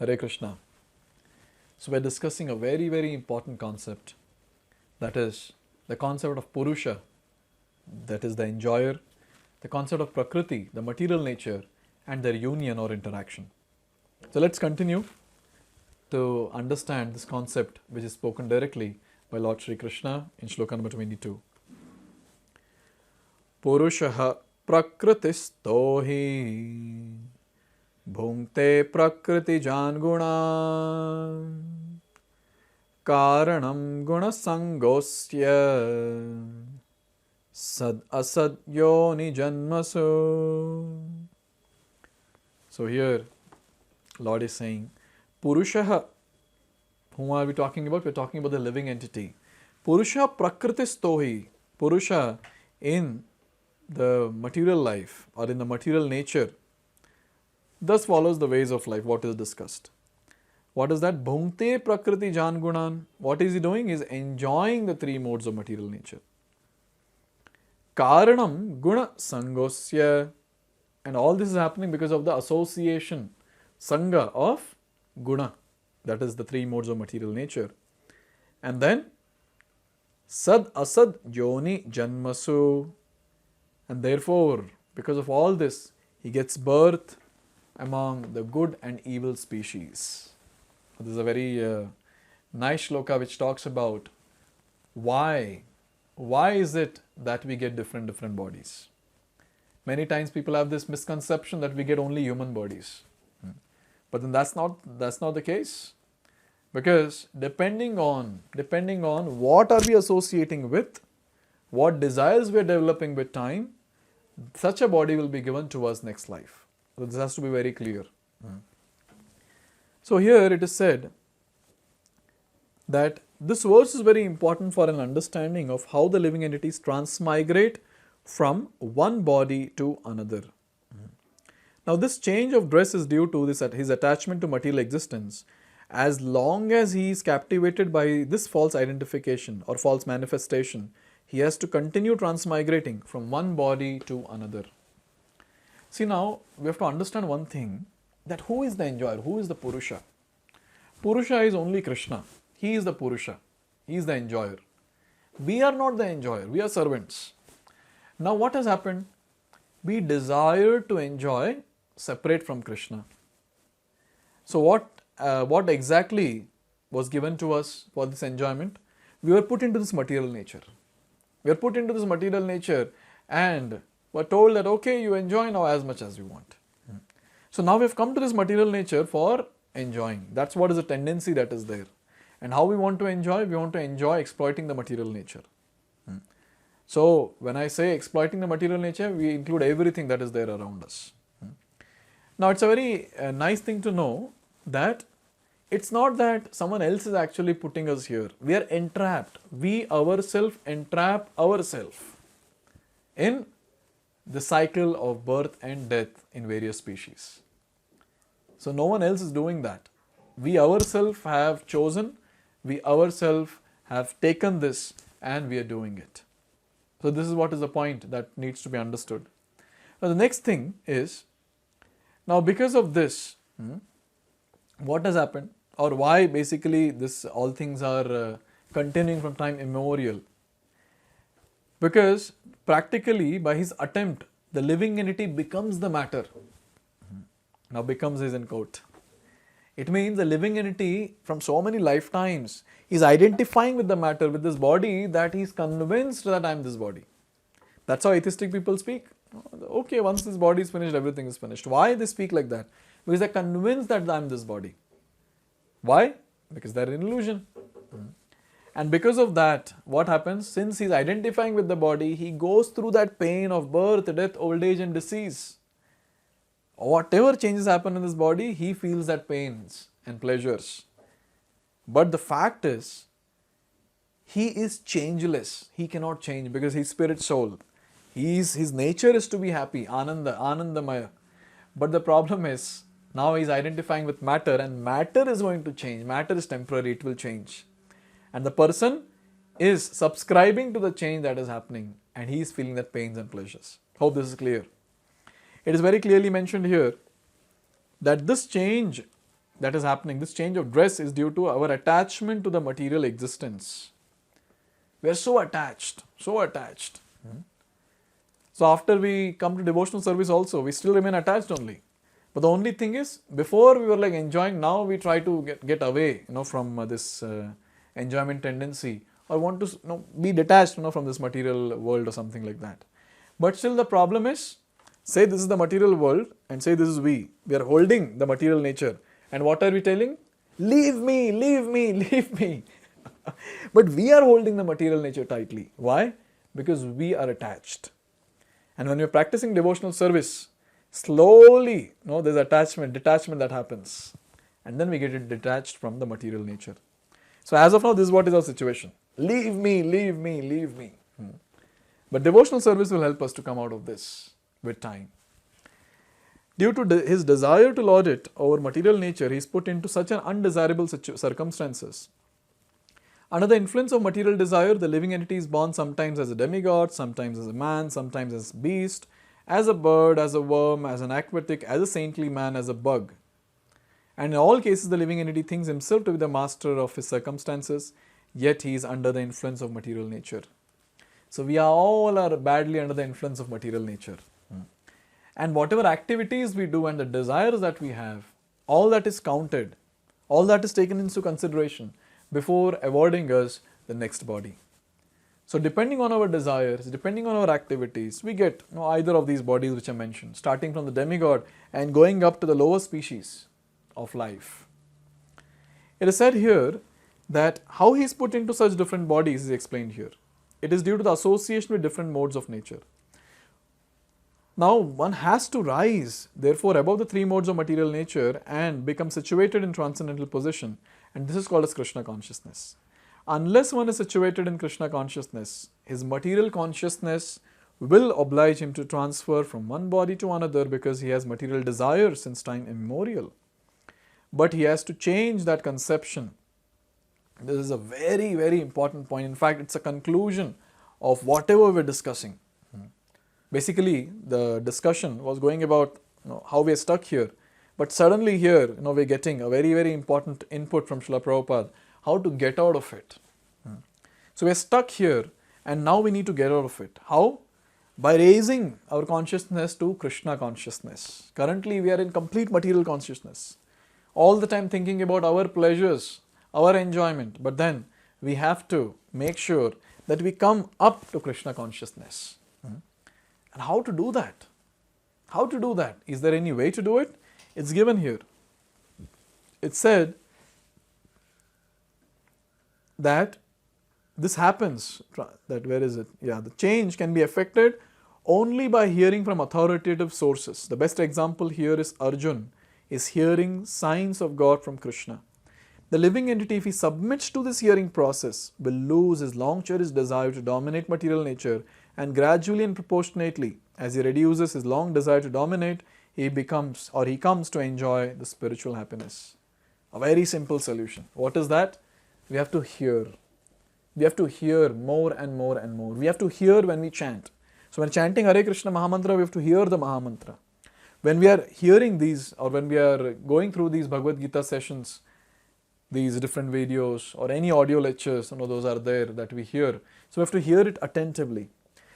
Hare Krishna. So we're discussing a very, very important concept. That is the concept of Purusha, that is the enjoyer, the concept of Prakriti, the material nature, and their union or interaction. So let's continue to understand this concept which is spoken directly by Lord Shri Krishna in Shloka number 22. Purushaha prakritistohi bhunkte prakriti jan guna karanam guna sangosya sad asad yoni janmasu. So here Lord is saying, Purushaha, whom are we talking about? We are talking about the living entity. Purusha prakritistohi, Purusha in the material life or in the material nature, thus follows the ways of life, what is discussed. What is that? Bhunkte prakriti jan gunan. What is he doing? He is enjoying the three modes of material nature. Karanam guna sangosya. And all this is happening because of the association, sangha of guna. That is the three modes of material nature. And then sad asad yoni janmasu. And therefore, because of all this, he gets birth among the good and evil species. This is a very nice shloka which talks about why is it that we get different bodies. Many times people have this misconception that we get only human bodies. But then that's not the case. Because depending on what are we associating with, what desires we are developing with time, such a body will be given to us next life. So this has to be very clear. So here it is said that this verse is very important for an understanding of how the living entities transmigrate from one body to another. Now this change of dress is due to his attachment to material existence. As long as he is captivated by this false identification or false manifestation, he has to continue transmigrating from one body to another. See, now we have to understand one thing, that who is the enjoyer, who is the Purusha? Purusha is only Krishna. He is the Purusha. He is the enjoyer. We are not the enjoyer, we are servants. Now what has happened? We desire to enjoy separate from Krishna. So what exactly was given to us for this enjoyment? We were put into this material nature. We are put into this material nature and were told that okay, you enjoy now as much as you want. So now we have come to this material nature for enjoying. That's what is the tendency that is there. And how we want to enjoy? We want to enjoy exploiting the material nature. So when I say exploiting the material nature, we include everything that is there around us. Now it's a very nice thing to know that it's not that someone else is actually putting us here. We are entrapped. We ourselves entrap ourselves in the cycle of birth and death in various species. So no one else is doing that. We ourselves have chosen, we ourselves have taken this and we are doing it. So this is what is the point that needs to be understood. Now the next thing is, now because of this, what has happened or why basically this all things are continuing from time immemorial? Because practically by his attempt, the living entity becomes the matter. Now becomes is in quote. It means the living entity from so many lifetimes is identifying with the matter, with this body, that he is convinced that I am this body. That's how atheistic people speak. Okay, once this body is finished, everything is finished. Why they speak like that? Because they are convinced that I am this body. Why? Because they are in illusion. And because of that, what happens? Since he is identifying with the body, he goes through that pain of birth, death, old age and disease. Whatever changes happen in this body, he feels that pains and pleasures. But the fact is, he is changeless. He cannot change because he is spirit soul. His nature is to be happy, Anandamaya. But the problem is, now he is identifying with matter and matter is going to change. Matter is temporary, it will change. And the person is subscribing to the change that is happening and he is feeling that pains and pleasures. Hope this is clear. It is very clearly mentioned here that this change that is happening, this change of dress is due to our attachment to the material existence. We are so attached, so attached. So after we come to devotional service also, we still remain attached only. But the only thing is, before we were like enjoying, now we try to get away, from this enjoyment tendency, or want to be detached, from this material world or something like that. But still the problem is, say this is the material world and say this is we. We are holding the material nature. And what are we telling? Leave me, leave me, leave me. But we are holding the material nature tightly. Why? Because we are attached. And when we are practicing devotional service, slowly, there's detachment that happens. And then we get it detached from the material nature. So as of now, this is what is our situation. Leave me, leave me, leave me. But devotional service will help us to come out of this with time. Due to his desire to lord it over material nature, he is put into such an undesirable circumstances. Under the influence of material desire, the living entity is born sometimes as a demigod, sometimes as a man, sometimes as a beast, as a bird, as a worm, as an aquatic, as a saintly man, as a bug. And in all cases, the living entity thinks himself to be the master of his circumstances, yet he is under the influence of material nature. So we all are badly under the influence of material nature. And whatever activities we do and the desires that we have, all that is counted, all that is taken into consideration before awarding us the next body. So depending on our desires, depending on our activities, we get either of these bodies which I mentioned, starting from the demigod and going up to the lower species of life. It is said here that how he is put into such different bodies is explained here. It is due to the association with different modes of nature. Now one has to rise, therefore, above the three modes of material nature and become situated in transcendental position, and this is called as Krishna consciousness. Unless one is situated in Krishna consciousness, his material consciousness will oblige him to transfer from one body to another because he has material desire since time immemorial. But he has to change that conception. This is a very, very important point. In fact, it's a conclusion of whatever we're discussing. Basically, the discussion was going about how we are stuck here. But suddenly here, we're getting a very, very important input from Srila Prabhupada, how to get out of it. So we're stuck here and now we need to get out of it. How? By raising our consciousness to Krishna consciousness. Currently, we are in complete material consciousness. All the time thinking about our pleasures, our enjoyment. But then we have to make sure that we come up to Krishna consciousness. And how to do that? How to do that? Is there any way to do it? It's given here. It said that this happens, where is it? The change can be effected only by hearing from authoritative sources. The best example here is Arjun, is hearing signs of God from Krishna. The living entity, if he submits to this hearing process, will lose his long cherished desire to dominate material nature, and gradually and proportionately, as he reduces his long desire to dominate, he comes to enjoy the spiritual happiness. A very simple solution. What is that? We have to hear. We have to hear more and more and more. We have to hear when we chant. So when chanting Hare Krishna Mahamantra, we have to hear the Mahamantra. When we are hearing these, or when we are going through these Bhagavad-gita sessions, these different videos or any audio lectures, those are there that we hear. So we have to hear it attentively.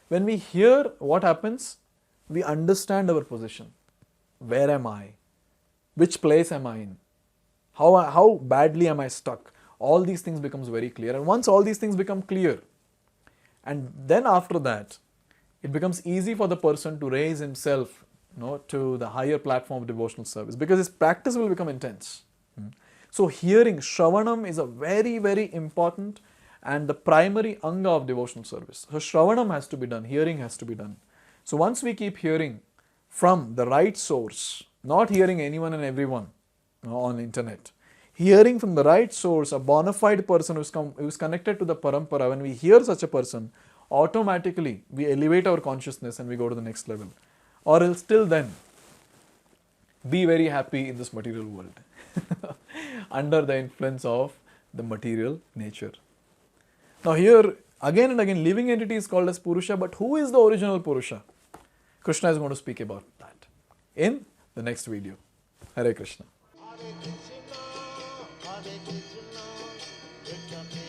When we hear, what happens? We understand our position. Where am I? Which place am I in? How badly am I stuck? All these things becomes very clear. And once all these things become clear, and then after that, it becomes easy for the person to raise himself to the higher platform of devotional service, because his practice will become intense. So hearing, Shravanam, is a very, very important and the primary anga of devotional service. So Shravanam has to be done, hearing has to be done. So once we keep hearing from the right source, not hearing anyone and everyone on the internet, hearing from the right source, a bona fide person who is connected to the parampara, when we hear such a person, automatically we elevate our consciousness and we go to the next level. Or else till then, be very happy in this material world under the influence of the material nature. Now here, again and again, living entity is called as Purusha, but who is the original Purusha? Krishna is going to speak about that in the next video. Hare Krishna. Krishna, Krishna